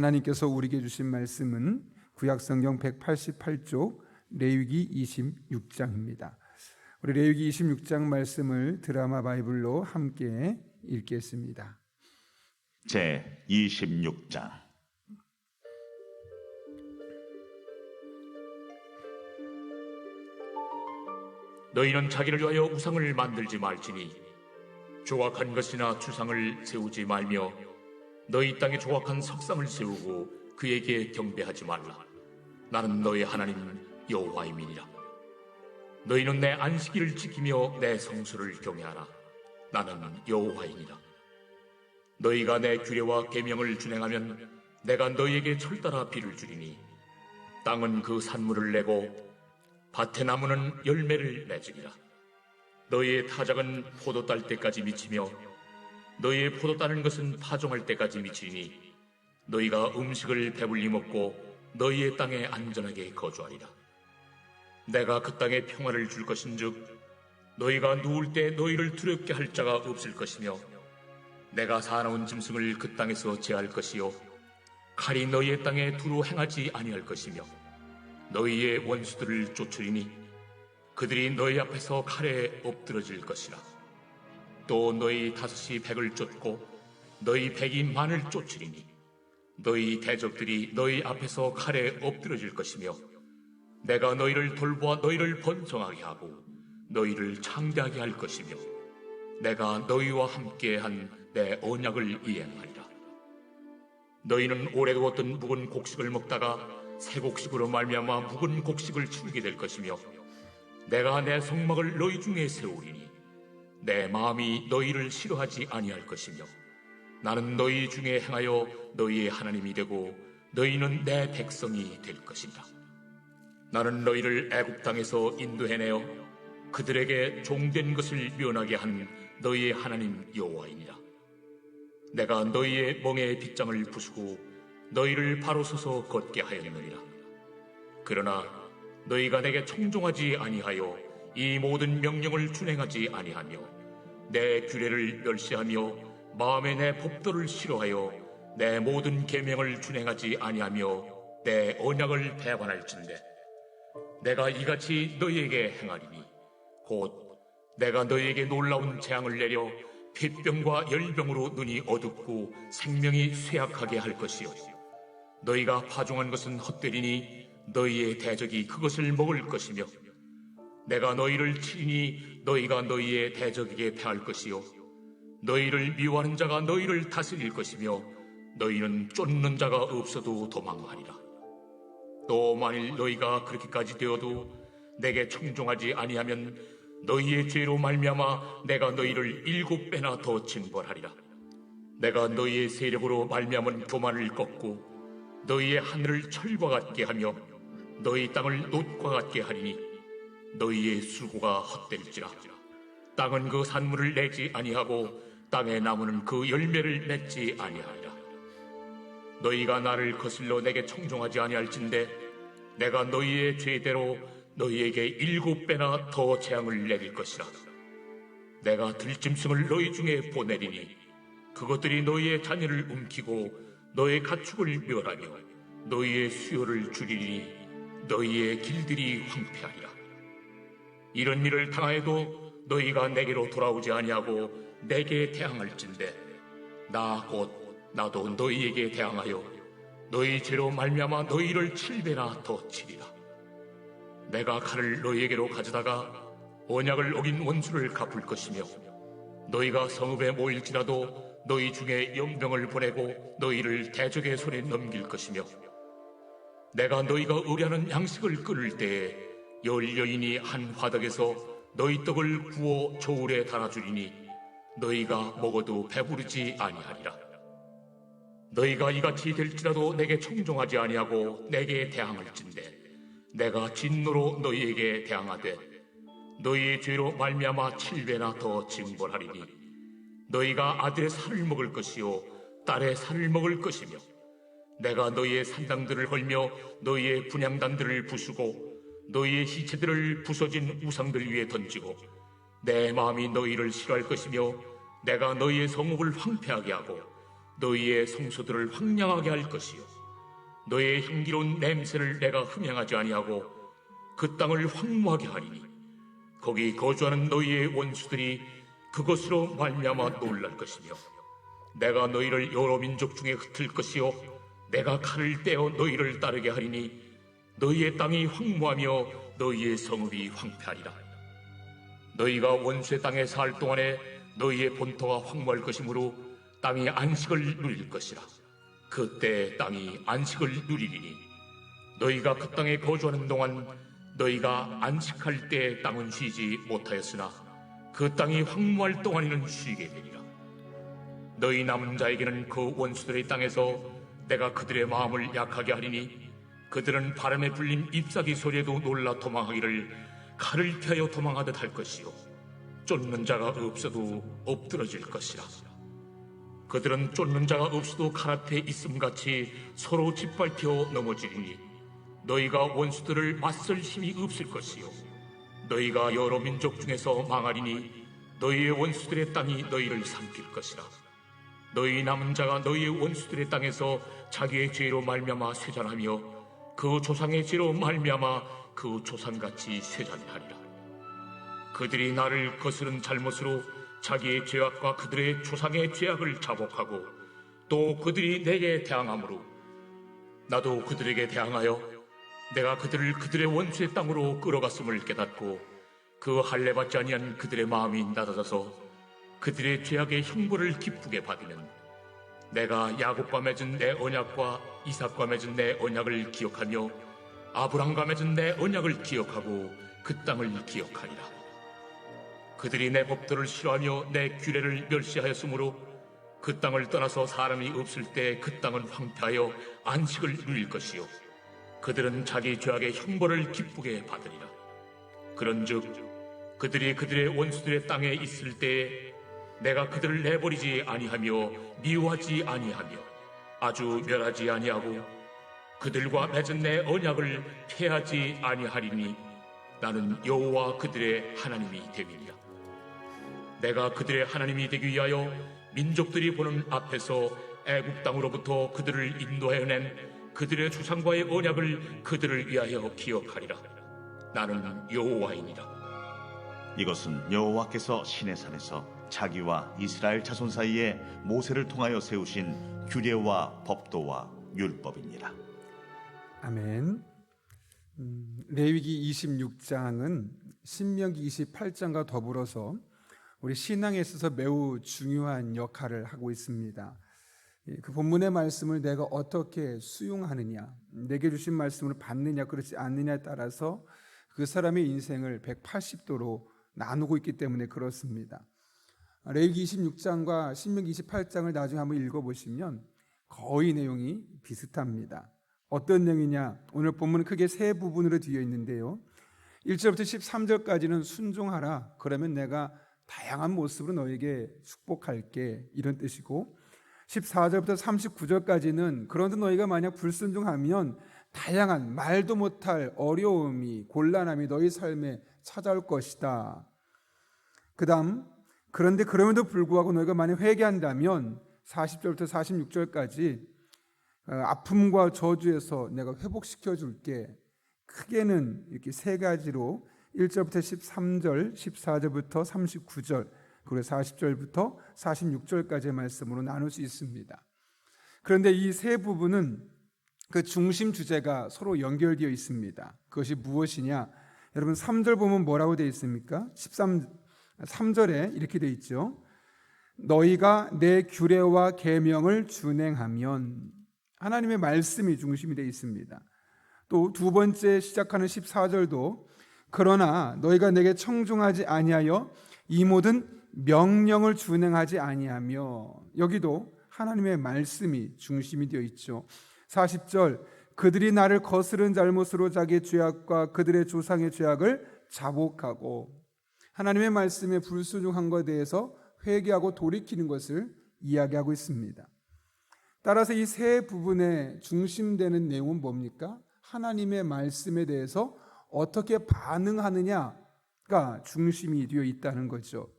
하나님께서 우리에게 주신 말씀은 구약성경 188쪽 레위기 26장입니다. 우리 레위기 26장 말씀을 드라마 바이블로 함께 읽겠습니다. 제 26장. 너희는 자기를 위하여 우상을 만들지 말지니 조각한 것이나 주상을 세우지 말며 너희 땅에 조각한 석상을 세우고 그에게 경배하지 말라. 나는 너희 하나님 여호와임이니라. 너희는 내 안식일을 지키며 내 성수를 경외하라. 나는 여호와이니라. 너희가 내 규례와 계명을 준행하면 내가 너희에게 철따라 비를 주리니 땅은 그 산물을 내고 밭의 나무는 열매를 맺으리라. 너희의 타작은 포도 딸 때까지 미치며 너희의 포도 따는 것은 파종할 때까지 미치니 너희가 음식을 배불리 먹고 너희의 땅에 안전하게 거주하리라. 내가 그 땅에 평화를 줄 것인즉 너희가 누울 때 너희를 두렵게 할 자가 없을 것이며 내가 사나운 짐승을 그 땅에서 제할 것이요 칼이 너희의 땅에 두루 행하지 아니할 것이며 너희의 원수들을 쫓으리니 그들이 너희 앞에서 칼에 엎드러질 것이라. 또 너희 다섯이 백을 쫓고 너희 백이 만을 쫓으리니 너희 대적들이 너희 앞에서 칼에 엎드러질 것이며 내가 너희를 돌보아 너희를 번성하게 하고 너희를 창대하게 할 것이며 내가 너희와 함께한 내 언약을 이행하리라. 너희는 오래 두었던 묵은 곡식을 먹다가 새 곡식으로 말미암아 묵은 곡식을 치우게 될 것이며 내가 내 성막을 너희 중에 세우리니 내 마음이 너희를 싫어하지 아니할 것이며 나는 너희 중에 행하여 너희의 하나님이 되고 너희는 내 백성이 될 것이다. 나는 너희를 애굽 땅에서 인도해내어 그들에게 종된 것을 면하게 한 너희의 하나님 여호와이니라. 내가 너희의 멍에 빗장을 부수고 너희를 바로 서서 걷게 하였느니라. 그러나 너희가 내게 청종하지 아니하여 이 모든 명령을 준행하지 아니하며 내 규례를 멸시하며 마음에 내 법도를 싫어하여 내 모든 계명을 준행하지 아니하며 내 언약을 배반할진대 내가 이같이 너희에게 행하리니 곧 내가 너희에게 놀라운 재앙을 내려 핏병과 열병으로 눈이 어둡고 생명이 쇠약하게 할 것이요 너희가 파종한 것은 헛되리니 너희의 대적이 그것을 먹을 것이며 내가 너희를 치리니 너희가 너희의 대적에게 패할 것이요 너희를 미워하는 자가 너희를 다스릴 것이며 너희는 쫓는 자가 없어도 도망하리라. 또 만일 너희가 그렇게까지 되어도 내게 청종하지 아니하면 너희의 죄로 말미암아 내가 너희를 7배나 더 징벌하리라. 내가 너희의 세력으로 말미암은 교만을 꺾고 너희의 하늘을 철과 같게 하며 너희 땅을 놋과 같게 하리니 너희의 수고가 헛될지라. 땅은 그 산물을 내지 아니하고 땅의 나무는 그 열매를 맺지 아니하리라. 너희가 나를 거슬러 내게 청종하지 아니할진대 내가 너희의 죄대로 너희에게 7배나 더 재앙을 내릴 것이라. 내가 들짐승을 너희 중에 보내리니 그것들이 너희의 자녀를 움키고 너의 가축을 멸하며 너희의 수요를 줄이니 너희의 길들이 황폐하리라. 이런 일을 당하여도 너희가 내게로 돌아오지 아니하고 내게 대항할진대 나 곧 나도 너희에게 대항하여 너희 죄로 말미암아 너희를 7배나 더 치리라. 내가 칼을 너희에게로 가져다가 언약을 어긴 원수를 갚을 것이며 너희가 성읍에 모일지라도 너희 중에 용병을 보내고 너희를 대적의 손에 넘길 것이며 내가 너희가 의뢰하는 양식을 끊을 때에 열 여인이 한 화덕에서 너희 떡을 구워 저울에 달아주리니 너희가 먹어도 배부르지 아니하리라. 너희가 이같이 될지라도 내게 청종하지 아니하고 내게 대항할진대 내가 진노로 너희에게 대항하되 너희의 죄로 말미암아 7배나 더 징벌하리니 너희가 아들의 살을 먹을 것이요 딸의 살을 먹을 것이며 내가 너희의 산당들을 헐며 너희의 분향단들을 부수고 너희의 시체들을 부서진 우상들 위에 던지고 내 마음이 너희를 싫어할 것이며 내가 너희의 성읍을 황폐하게 하고 너희의 성소들을 황량하게 할 것이요 너의 향기로운 냄새를 내가 흠향하지 아니하고 그 땅을 황무하게 하리니 거기 거주하는 너희의 원수들이 그것으로 말미암아 놀랄 것이며 내가 너희를 여러 민족 중에 흩을 것이요 내가 칼을 떼어 너희를 따르게 하리니 너희의 땅이 황무하며 너희의 성읍이 황폐하리라. 너희가 원수의 땅에 살 동안에 너희의 본토가 황무할 것이므로 땅이 안식을 누릴 것이라. 그때 땅이 안식을 누리리니 너희가 그 땅에 거주하는 동안 너희가 안식할 때 땅은 쉬지 못하였으나 그 땅이 황무할 동안에는 쉬게 되리라. 너희 남은 자에게는 그 원수들의 땅에서 내가 그들의 마음을 약하게 하리니 그들은 바람에 불린 잎사귀 소리에도 놀라 도망하기를 칼을 피하여 도망하듯 할 것이요 쫓는 자가 없어도 엎드러질 것이라. 그들은 쫓는 자가 없어도 칼 앞에 있음같이 서로 짓밟혀 넘어지리니 너희가 원수들을 맞설 힘이 없을 것이요 너희가 여러 민족 중에서 망하리니 너희의 원수들의 땅이 너희를 삼킬 것이라. 너희 남은 자가 너희의 원수들의 땅에서 자기의 죄로 말미암아 쇠잔하며 그 조상의 죄로 말미암아 그 조상같이 쇠잔하리라. 그들이 나를 거스른 잘못으로 자기의 죄악과 그들의 조상의 죄악을 자복하고 또 그들이 내게 대항함으로 나도 그들에게 대항하여 내가 그들을 그들의 원수의 땅으로 끌어갔음을 깨닫고 그 할례받지 아니한 그들의 마음이 낮아져서 그들의 죄악의 형벌을 기쁘게 받으면 내가 야곱과 맺은 내 언약과 이삭과 맺은 내 언약을 기억하며 아브람과 맺은 내 언약을 기억하고 그 땅을 기억하리라. 그들이 내 법도를 싫어하며 내 규례를 멸시하였으므로 그 땅을 떠나서 사람이 없을 때 그 땅은 황폐하여 안식을 누릴 것이요 그들은 자기 죄악의 형벌을 기쁘게 받으리라. 그런즉 그들이 그들의 원수들의 땅에 있을 때에 내가 그들을 내버리지 아니하며 미워하지 아니하며 아주 멸하지 아니하고 그들과 맺은 내 언약을 폐하지 아니하리니 나는 여호와 그들의 하나님이 됨이니라. 내가 그들의 하나님이 되기 위하여 민족들이 보는 앞에서 애굽 땅으로부터 그들을 인도하여 낸 그들의 조상과의 언약을 그들을 위하여 기억하리라. 나는 여호와이니라. 이것은 여호와께서 시내산에서 자기와 이스라엘 자손 사이에 모세를 통하여 세우신 규례와 법도와 율법이니라. 아멘. 레위기 26장은 신명기 28장과 더불어서 우리 신앙에 있어서 매우 중요한 역할을 하고 있습니다. 그 본문의 말씀을 내가 어떻게 수용하느냐, 내게 주신 말씀을 받느냐 그렇지 않느냐에 따라서 그 사람의 인생을 180도로 나누고 있기 때문에 그렇습니다. 레위기 26장과 신명기 28장을 나중에 한번 읽어보시면 거의 내용이 비슷합니다. 어떤 내용이냐? 오늘 본문은 크게 세 부분으로 되어 있는데요. 1절부터 13절까지는 순종하라. 그러면 내가 다양한 모습으로 너에게 축복할게. 이런 뜻이고 14절부터 39절까지는 그런데 너희가 만약 불순종하면 다양한 말도 못할 어려움이 곤란함이 너희 삶에 찾아올 것이다. 그 다음 그런데 그럼에도 불구하고 너희가 만약 회개한다면 40절부터 46절까지 아픔과 저주에서 내가 회복시켜 줄게. 크게는 이렇게 세 가지로 1절부터 13절, 14절부터 39절, 그리고 40절부터 46절까지의 말씀으로 나눌 수 있습니다. 그런데 이 세 부분은 그 중심 주제가 서로 연결되어 있습니다. 그것이 무엇이냐? 여러분 3절 보면 뭐라고 되어 있습니까? 3절에 이렇게 되어 있죠. 너희가 내 규례와 계명을 준행하면, 하나님의 말씀이 중심이 되어 있습니다. 또 두 번째 시작하는 14절도 그러나 너희가 내게 청종하지 아니하여 이 모든 명령을 준행하지 아니하며, 여기도 하나님의 말씀이 중심이 되어 있죠. 40절 그들이 나를 거스른 잘못으로 자기의 죄악과 그들의 조상의 죄악을 자복하고, 하나님의 말씀에 불순종한 것에 대해서 회개하고 돌이키는 것을 이야기하고 있습니다. 따라서 이 세 부분에 중심되는 내용은 뭡니까? 하나님의 말씀에 대해서 어떻게 반응하느냐가 중심이 되어 있다는 거죠.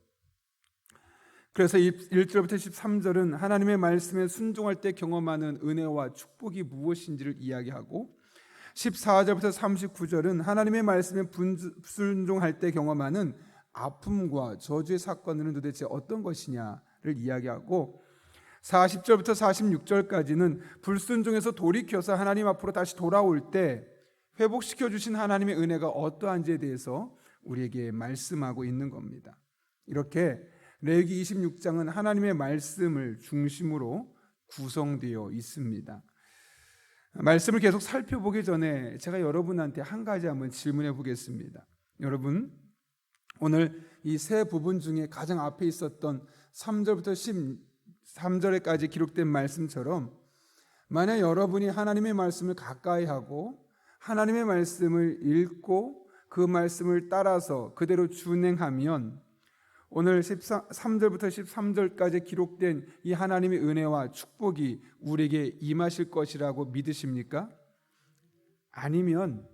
그래서 1절부터 13절은 하나님의 말씀에 순종할 때 경험하는 은혜와 축복이 무엇인지를 이야기하고 14절부터 39절은 하나님의 말씀에 불순종할 때 경험하는 아픔과 저주의 사건은 도대체 어떤 것이냐를 이야기하고 40절부터 46절까지는 불순종에서 돌이켜서 하나님 앞으로 다시 돌아올 때 회복시켜 주신 하나님의 은혜가 어떠한지에 대해서 우리에게 말씀하고 있는 겁니다. 이렇게 레위기 26장은 하나님의 말씀을 중심으로 구성되어 있습니다. 말씀을 계속 살펴보기 전에 제가 여러분한테 한 가지 한번 질문해 보겠습니다. 여러분, 오늘 이 세 부분 중에 가장 앞에 있었던 3절부터 13절에까지 기록된 말씀처럼 만약 여러분이 하나님의 말씀을 가까이 하고 하나님의 말씀을 읽고 그 말씀을 따라서 그대로 준행하면 오늘 3절부터 13절까지 기록된 이 하나님의 은혜와 축복이 우리에게 임하실 것이라고 믿으십니까? 아니면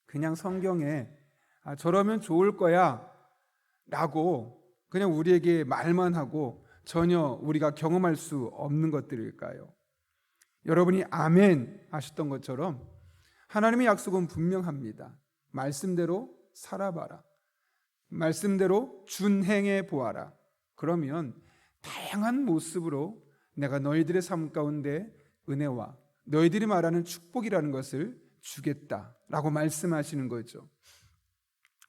그냥 성경에 저러면 좋을 거야 라고 그냥 우리에게 말만 하고 전혀 우리가 경험할 수 없는 것들일까요? 여러분이 아멘 하셨던 것처럼 하나님의 약속은 분명합니다. 말씀대로 살아봐라. 말씀대로 준행해 보아라. 그러면 다양한 모습으로 내가 너희들의 삶 가운데 은혜와 너희들이 말하는 축복이라는 것을 주겠다라고 말씀하시는 거죠.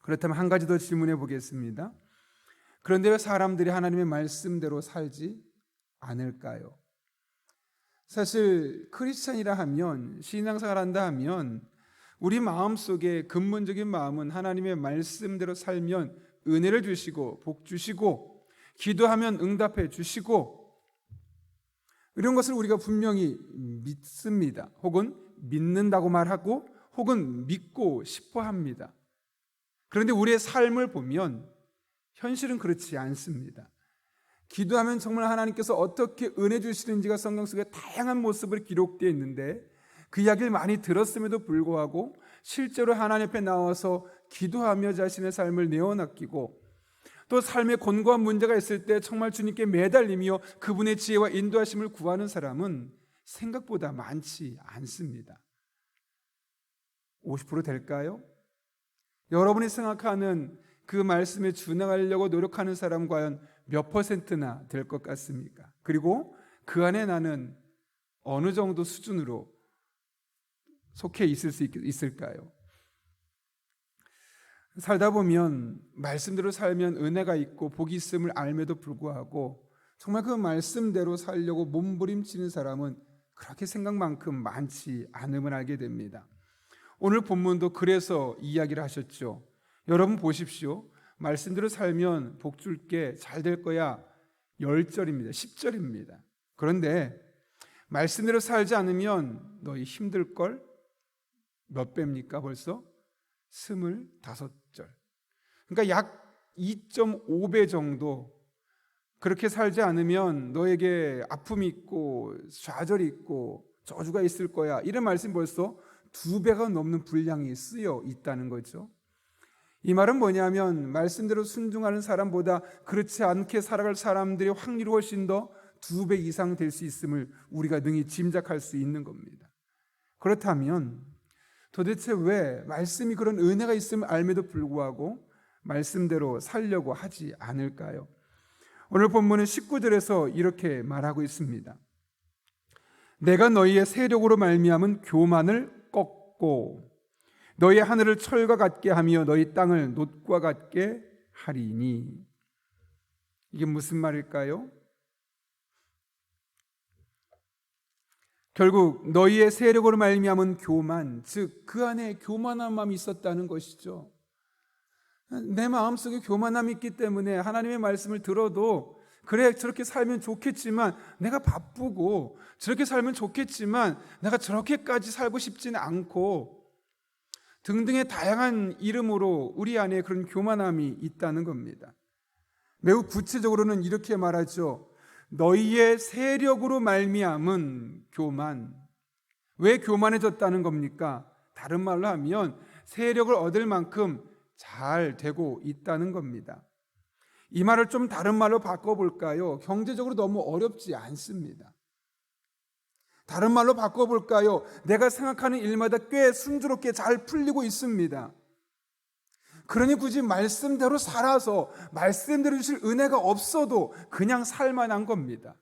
그렇다면 한 가지 더 질문해 보겠습니다. 그런데 왜 사람들이 하나님의 말씀대로 살지 않을까요? 사실 크리스찬이라 하면, 신앙생활 한다 하면 우리 마음속에 근본적인 마음은 하나님의 말씀대로 살면 은혜를 주시고 복 주시고 기도하면 응답해 주시고 이런 것을 우리가 분명히 믿습니다. 혹은 믿는다고 말하고 혹은 믿고 싶어 합니다. 그런데 우리의 삶을 보면 현실은 그렇지 않습니다. 기도하면 정말 하나님께서 어떻게 은혜 주시는지가 성경 속에 다양한 모습으로 기록되어 있는데 그 이야기를 많이 들었음에도 불구하고 실제로 하나님 앞에 나와서 기도하며 자신의 삶을 내어낚이고 또 삶에 곤고한 문제가 있을 때 정말 주님께 매달리며 그분의 지혜와 인도하심을 구하는 사람은 생각보다 많지 않습니다. 50% 될까요? 여러분이 생각하는 그 말씀에 준행하려고 노력하는 사람 과연 몇 %나 될 것 같습니까? 그리고 그 안에 나는 어느 정도 수준으로 속해 있을 수 있을까요? 살다 보면 말씀대로 살면 은혜가 있고 복이 있음을 알매도 불구하고 정말 그 말씀대로 살려고 몸부림치는 사람은 그렇게 생각만큼 많지 않음을 알게 됩니다. 오늘 본문도 그래서 이야기를 하셨죠. 여러분 보십시오. 말씀대로 살면 복 줄게, 잘 될 거야. 10절입니다. 10절입니다. 그런데 말씀대로 살지 않으면 너희 힘들걸? 몇 배입니까 벌써? 25절. 그러니까 약 2.5배 정도 그렇게 살지 않으면 너에게 아픔이 있고 좌절이 있고 저주가 있을 거야. 이런 말씀이 벌써 2배가 넘는 분량이 쓰여 있다는 거죠. 이 말은 뭐냐면 말씀대로 순종하는 사람보다 그렇지 않게 살아갈 사람들의 확률이 훨씬 더 2배 이상 될 수 있음을 우리가 능히 짐작할 수 있는 겁니다. 그렇다면 도대체 왜 말씀이 그런 은혜가 있음을 알매도 불구하고 말씀대로 살려고 하지 않을까요? 오늘 본문은 19절에서 이렇게 말하고 있습니다. 내가 너희의 세력으로 말미암은 교만을 꺾고 너희 하늘을 철과 같게 하며 너희 땅을 놋과 같게 하리니. 이게 무슨 말일까요? 결국 너희의 세력으로 말미암은 교만, 즉 그 안에 교만한 마음이 있었다는 것이죠. 내 마음속에 교만함이 있기 때문에 하나님의 말씀을 들어도 그래 저렇게 살면 좋겠지만 내가 바쁘고 저렇게 살면 좋겠지만 내가 저렇게까지 살고 싶지는 않고 등등의 다양한 이름으로 우리 안에 그런 교만함이 있다는 겁니다. 매우 구체적으로는 이렇게 말하죠. 너희의 세력으로 말미암은 교만. 왜 교만해졌다는 겁니까? 다른 말로 하면 세력을 얻을 만큼 잘 되고 있다는 겁니다. 이 말을 좀 다른 말로 바꿔볼까요? 경제적으로 너무 어렵지 않습니다. 다른 말로 바꿔볼까요? 내가 생각하는 일마다 꽤 순조롭게 잘 풀리고 있습니다. 그러니 굳이 말씀대로 살아서 말씀대로 주실 은혜가 없어도 그냥 살만한 겁니다.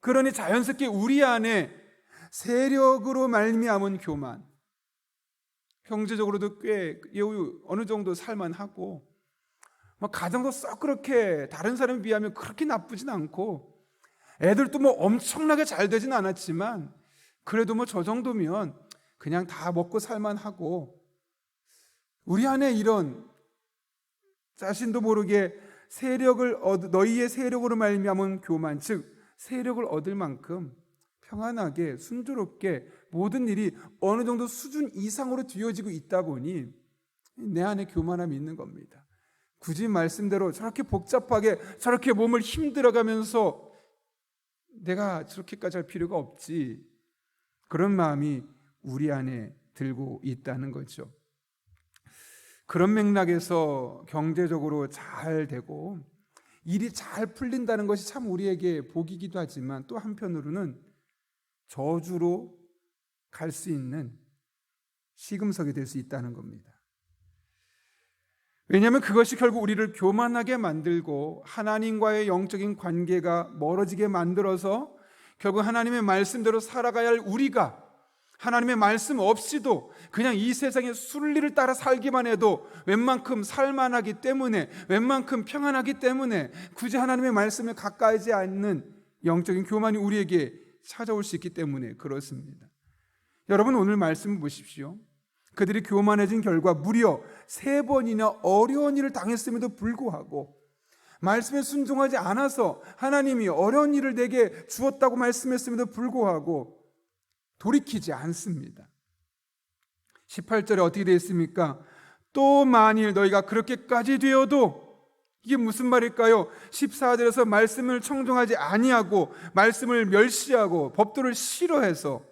그러니 자연스럽게 우리 안에 세력으로 말미암은 교만, 경제적으로도 꽤 어느 정도 살만하고, 가정도 썩 그렇게 다른 사람에 비하면 그렇게 나쁘진 않고, 애들도 엄청나게 잘 되진 않았지만 그래도 저 정도면 그냥 다 먹고 살만하고, 우리 안에 이런 자신도 모르게 너희의 세력으로 말미암은 교만, 즉 세력을 얻을 만큼 평안하게 순조롭게 모든 일이 어느 정도 수준 이상으로 뒤어지고 있다 보니 내 안에 교만함이 있는 겁니다. 굳이 말씀대로 저렇게 복잡하게 저렇게 몸을 힘들어가면서 내가 저렇게까지 할 필요가 없지, 그런 마음이 우리 안에 들고 있다는 거죠. 그런 맥락에서 경제적으로 잘 되고 일이 잘 풀린다는 것이 참 우리에게 복이기도 하지만 또 한편으로는 저주로 갈 수 있는 시금석이 될 수 있다는 겁니다. 왜냐하면 그것이 결국 우리를 교만하게 만들고 하나님과의 영적인 관계가 멀어지게 만들어서 결국 하나님의 말씀대로 살아가야 할 우리가 하나님의 말씀 없이도 그냥 이 세상의 순리를 따라 살기만 해도 웬만큼 살만하기 때문에, 웬만큼 평안하기 때문에 굳이 하나님의 말씀에 가까이지 않는 영적인 교만이 우리에게 찾아올 수 있기 때문에 그렇습니다. 여러분, 오늘 말씀을 보십시오. 그들이 교만해진 결과 무려 3번이나 어려운 일을 당했음에도 불구하고 말씀에 순종하지 않아서 하나님이 어려운 일을 내게 주었다고 말씀했음에도 불구하고 돌이키지 않습니다. 18절에 어떻게 되어 있습니까? 또 만일 너희가 그렇게까지 되어도, 이게 무슨 말일까요? 14절에서 말씀을 청종하지 아니하고 말씀을 멸시하고 법도를 싫어해서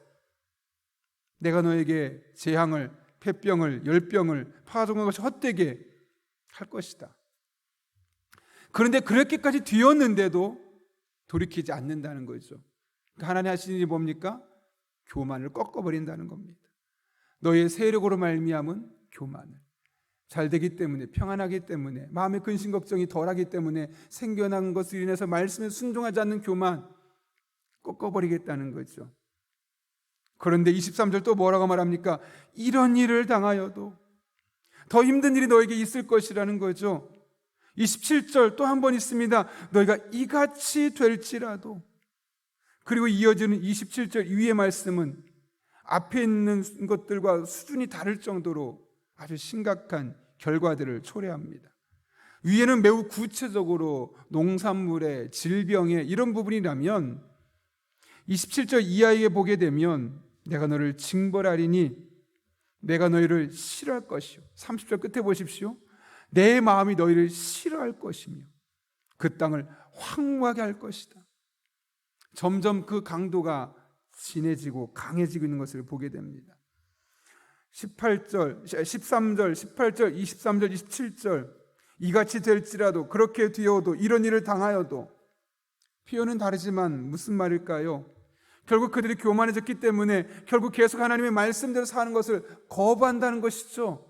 내가 너에게 재앙을, 폐병을, 열병을 파종한 것이 헛되게 할 것이다. 그런데 그렇게까지 되었는데도 돌이키지 않는다는 거죠. 하나님 하시는 일이 뭡니까? 교만을 꺾어버린다는 겁니다. 너의 세력으로 말미암은 교만을, 잘 되기 때문에, 평안하기 때문에, 마음의 근심 걱정이 덜하기 때문에 생겨난 것을 인해서 말씀에 순종하지 않는 교만 꺾어버리겠다는 거죠. 그런데 23절 또 뭐라고 말합니까? 이런 일을 당하여도 더 힘든 일이 너에게 있을 것이라는 거죠. 27절 또 한 번 있습니다. 너희가 이같이 될지라도. 그리고 이어지는 27절 위의 말씀은 앞에 있는 것들과 수준이 다를 정도로 아주 심각한 결과들을 초래합니다. 위에는 매우 구체적으로 농산물의 질병의 이런 부분이라면 27절 이하에 보게 되면 내가 너를 징벌하리니 내가 너희를 싫어할 것이요. 30절 끝에 보십시오. 내 마음이 너희를 싫어할 것이며 그 땅을 황무하게 할 것이다. 점점 그 강도가 진해지고 강해지고 있는 것을 보게 됩니다. 18절, 13절, 18절, 23절, 27절 이같이 될지라도, 그렇게 되어도, 이런 일을 당하여도, 표현은 다르지만 무슨 말일까요? 결국 그들이 교만해졌기 때문에 결국 계속 하나님의 말씀대로 사는 것을 거부한다는 것이죠.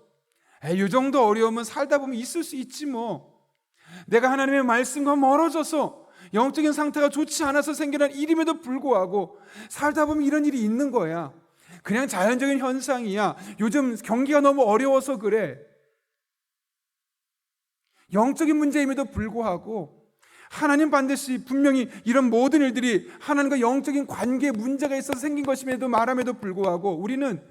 이 정도 어려움은 살다 보면 있을 수 있지 뭐. 내가 하나님의 말씀과 멀어져서 영적인 상태가 좋지 않아서 생겨난 일임에도 불구하고 살다 보면 이런 일이 있는 거야. 그냥 자연적인 현상이야. 요즘 경기가 너무 어려워서 그래. 영적인 문제임에도 불구하고 하나님 반드시 분명히 이런 모든 일들이 하나님과 영적인 관계에 문제가 있어서 생긴 것임에도 말함에도 불구하고 우리는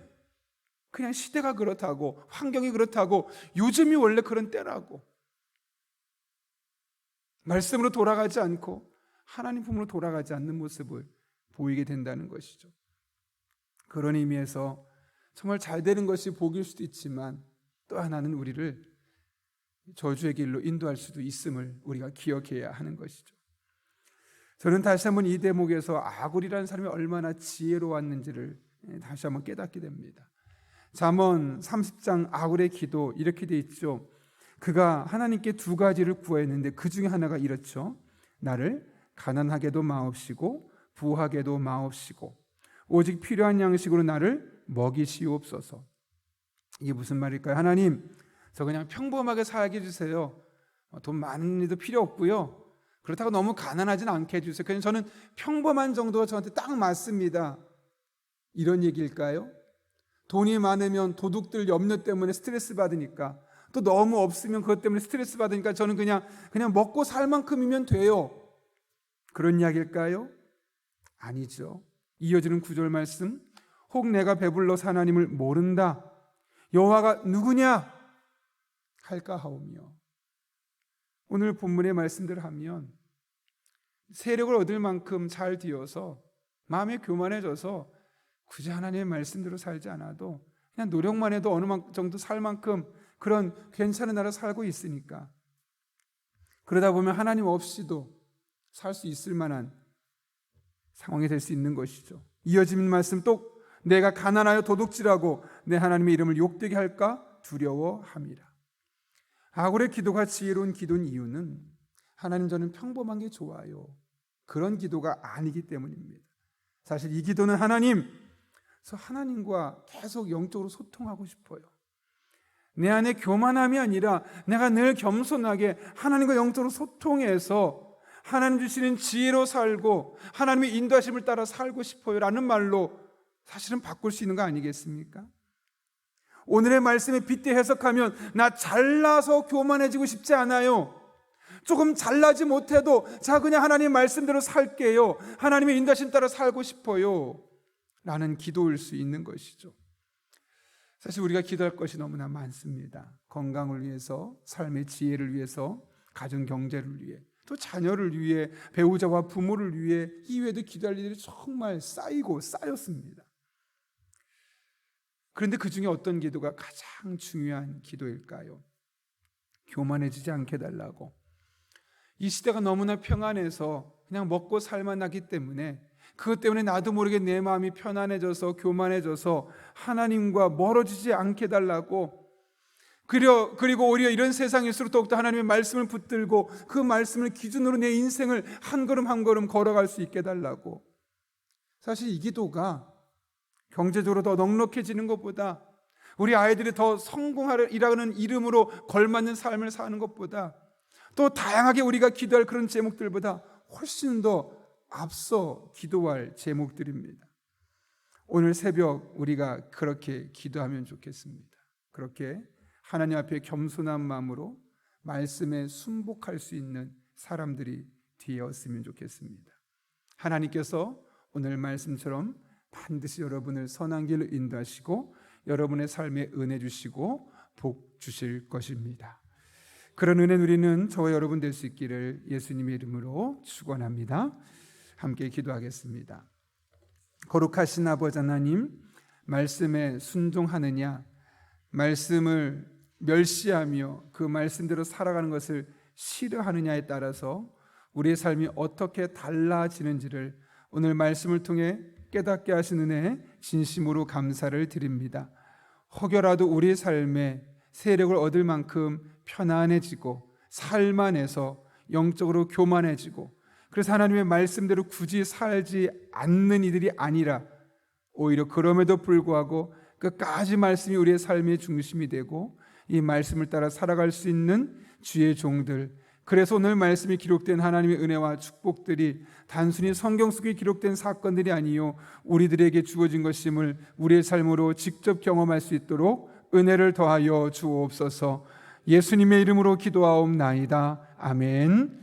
그냥 시대가 그렇다고, 환경이 그렇다고, 요즘이 원래 그런 때라고 말씀으로 돌아가지 않고 하나님 품으로 돌아가지 않는 모습을 보이게 된다는 것이죠. 그런 의미에서 정말 잘 되는 것이 복일 수도 있지만 또 하나는 우리를 저주의 길로 인도할 수도 있음을 우리가 기억해야 하는 것이죠. 저는 다시 한번 이 대목에서 아굴이라는 사람이 얼마나 지혜로웠는지를 다시 한번 깨닫게 됩니다. 잠언 30장 아굴의 기도 이렇게 돼 있죠. 그가 하나님께 두 가지를 구했는데 그 중에 하나가 이렇죠. 나를 가난하게도 마옵시고 부하게도 마옵시고 오직 필요한 양식으로 나를 먹이시옵소서. 이게 무슨 말일까요? 하나님, 저 그냥 평범하게 살게 해주세요. 돈 많은 일도 필요 없고요. 그렇다고 너무 가난하진 않게 해주세요. 그냥 저는 평범한 정도가 저한테 딱 맞습니다. 이런 얘기일까요? 돈이 많으면 도둑들 염려 때문에 스트레스 받으니까, 또 너무 없으면 그것 때문에 스트레스 받으니까 저는 그냥 먹고 살 만큼이면 돼요. 그런 이야기일까요? 아니죠. 이어지는 9절 말씀, 혹 내가 배불러서 하나님을 모른다. 여호와가 누구냐? 할까 하오며. 오늘 본문의 말씀대로 하면 세력을 얻을 만큼 잘 되어서 마음이 교만해져서 굳이 하나님의 말씀대로 살지 않아도 그냥 노력만 해도 어느 정도 살 만큼 그런 괜찮은 나라 살고 있으니까, 그러다 보면 하나님 없이도 살 수 있을 만한 상황이 될 수 있는 것이죠. 이어지는 말씀, 또 내가 가난하여 도둑질하고 내 하나님의 이름을 욕되게 할까 두려워함이라. 아굴의 기도가 지혜로운 기도인 이유는 하나님, 저는 평범한 게 좋아요, 그런 기도가 아니기 때문입니다. 사실 이 기도는 하나님과 계속 영적으로 소통하고 싶어요. 내 안에 교만함이 아니라 내가 늘 겸손하게 하나님과 영적으로 소통해서 하나님 주시는 지혜로 살고 하나님의 인도하심을 따라 살고 싶어요 라는 말로 사실은 바꿀 수 있는 거 아니겠습니까? 오늘의 말씀에 빗대 해석하면 나 잘나서 교만해지고 싶지 않아요. 조금 잘나지 못해도 자 그냥 하나님 말씀대로 살게요, 하나님의 인도하심 따라 살고 싶어요 라는 기도일 수 있는 것이죠. 사실 우리가 기도할 것이 너무나 많습니다. 건강을 위해서, 삶의 지혜를 위해서, 가정 경제를 위해, 또 자녀를 위해, 배우자와 부모를 위해, 이외에도 기도할 일이 정말 쌓였습니다. 그런데 그 중에 어떤 기도가 가장 중요한 기도일까요? 교만해지지 않게 해달라고. 이 시대가 너무나 평안해서 그냥 먹고 살만 하기 때문에, 그것 때문에 나도 모르게 내 마음이 편안해져서 교만해져서 하나님과 멀어지지 않게 해달라고, 그리고 오히려 이런 세상일수록 더욱더 하나님의 말씀을 붙들고 그 말씀을 기준으로 내 인생을 한 걸음 한 걸음 걸어갈 수 있게 해달라고. 사실 이 기도가 경제적으로 더 넉넉해지는 것보다, 우리 아이들이 더 성공하리라는 이름으로 걸맞는 삶을 사는 것보다, 또 다양하게 우리가 기도할 그런 제목들보다 훨씬 더 앞서 기도할 제목들입니다. 오늘 새벽 우리가 그렇게 기도하면 좋겠습니다. 그렇게 하나님 앞에 겸손한 마음으로 말씀에 순복할 수 있는 사람들이 되었으면 좋겠습니다. 하나님께서 오늘 말씀처럼 반드시 여러분을 선한 길로 인도하시고 여러분의 삶에 은혜 주시고 복 주실 것입니다. 그런 은혜 누리는 저와 여러분 될 수 있기를 예수님의 이름으로 축원합니다. 함께 기도하겠습니다. 거룩하신 아버지 하나님, 말씀에 순종하느냐, 말씀을 멸시하며 그 말씀대로 살아가는 것을 싫어하느냐에 따라서 우리의 삶이 어떻게 달라지는지를 오늘 말씀을 통해 깨닫게 하신 은혜에 진심으로 감사를 드립니다. 혹여라도 우리의 삶에 세력을 얻을 만큼 편안해지고 살만해서 영적으로 교만해지고, 그래서 하나님의 말씀대로 굳이 살지 않는 이들이 아니라 오히려 그럼에도 불구하고 끝까지 말씀이 우리의 삶의 중심이 되고 이 말씀을 따라 살아갈 수 있는 주의 종들, 그래서 오늘 말씀이 기록된 하나님의 은혜와 축복들이 단순히 성경 속에 기록된 사건들이 아니요 우리들에게 주어진 것임을 우리의 삶으로 직접 경험할 수 있도록 은혜를 더하여 주옵소서. 예수님의 이름으로 기도하옵나이다. 아멘.